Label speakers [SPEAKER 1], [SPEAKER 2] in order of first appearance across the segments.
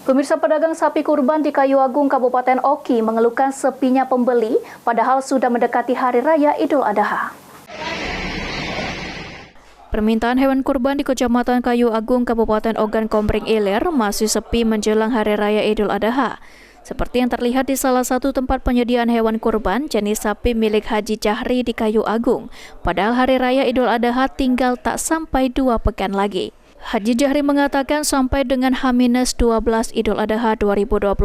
[SPEAKER 1] Pemirsa, pedagang sapi kurban di Kayu Agung, Kabupaten Oki mengeluhkan sepinya pembeli, padahal sudah mendekati Hari Raya Idul Adha. Permintaan hewan kurban di Kecamatan Kayu Agung, Kabupaten Ogan Komering Ilir masih sepi menjelang Hari Raya Idul Adha. Seperti yang terlihat di salah satu tempat penyediaan hewan kurban jenis sapi milik Haji Jahri di Kayu Agung. Padahal Hari Raya Idul Adha tinggal tak sampai 2 pekan lagi. Haji Jahri mengatakan sampai dengan H-12 Idul Adha 2024,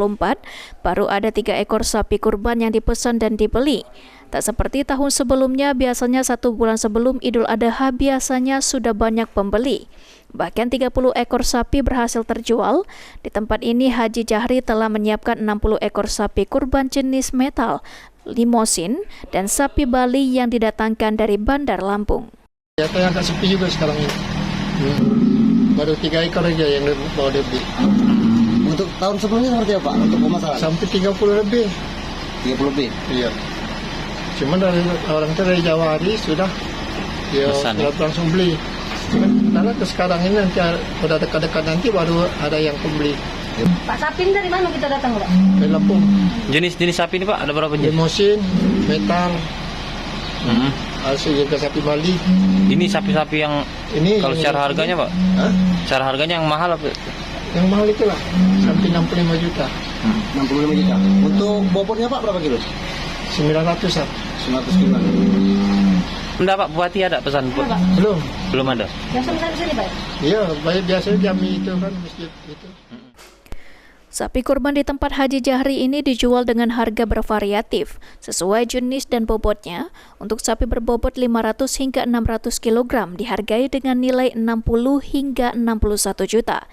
[SPEAKER 1] baru ada 3 ekor sapi kurban yang dipesan dan dibeli. Tak seperti tahun sebelumnya, biasanya 1 bulan sebelum Idul Adha biasanya sudah banyak pembeli. Bahkan 30 ekor sapi berhasil terjual. Di tempat ini Haji Jahri telah menyiapkan 60 ekor sapi kurban jenis metal, limosin, dan sapi Bali yang didatangkan dari Bandar Lampung.
[SPEAKER 2] Yang agak sepi juga sekarang ini. Baru 3 ekor aja yang mau dibeli.
[SPEAKER 3] Untuk tahun sebelumnya seperti apa untuk pemasaran?
[SPEAKER 2] Sampai 30 lebih.
[SPEAKER 3] 30 lebih?
[SPEAKER 2] Iya. Cuman dari orang itu dari Jawa hari sudah dia langsung beli. Karena ke sekarang ini nanti udah dekat-dekat nanti baru ada yang pembeli.
[SPEAKER 1] Pak, sapi dari mana kita datang, Pak?
[SPEAKER 2] Dari Lampung.
[SPEAKER 4] Jenis sapi ini, Pak, ada berapa jenis?
[SPEAKER 2] Limosin, metal. Asli juga sapi Bali.
[SPEAKER 4] Ini sapi-sapi yang
[SPEAKER 2] ini
[SPEAKER 4] kalau secara harganya, Pak?
[SPEAKER 2] Hah?
[SPEAKER 4] Secara harganya yang mahal apa?
[SPEAKER 2] Yang mahal itu lah, sampai 65 juta.
[SPEAKER 3] 65 juta. Untuk bobotnya, Pak, berapa kilo?
[SPEAKER 2] 900-an.
[SPEAKER 3] 900 kilo.
[SPEAKER 4] Enggak, Pak, Bupati ada pesan? Belum ada.
[SPEAKER 1] Biasa di sini, Pak?
[SPEAKER 2] Iya, biasanya Jambi itu kan masjid itu.
[SPEAKER 1] Sapi kurban di tempat Haji Jahri ini dijual dengan harga bervariatif, sesuai jenis dan bobotnya. Untuk sapi berbobot 500 hingga 600 kg dihargai dengan nilai 60 hingga 61 juta.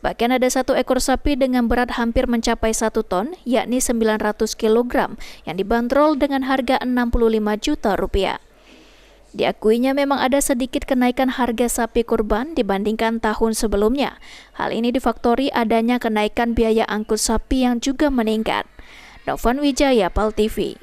[SPEAKER 1] Bahkan ada 1 ekor sapi dengan berat hampir mencapai 1 ton, yakni 900 kg, yang dibanderol dengan harga 65 juta rupiah. Diakuinya memang ada sedikit kenaikan harga sapi kurban dibandingkan tahun sebelumnya. Hal ini difaktori adanya kenaikan biaya angkut sapi yang juga meningkat. Novan Wijaya, PAL TV.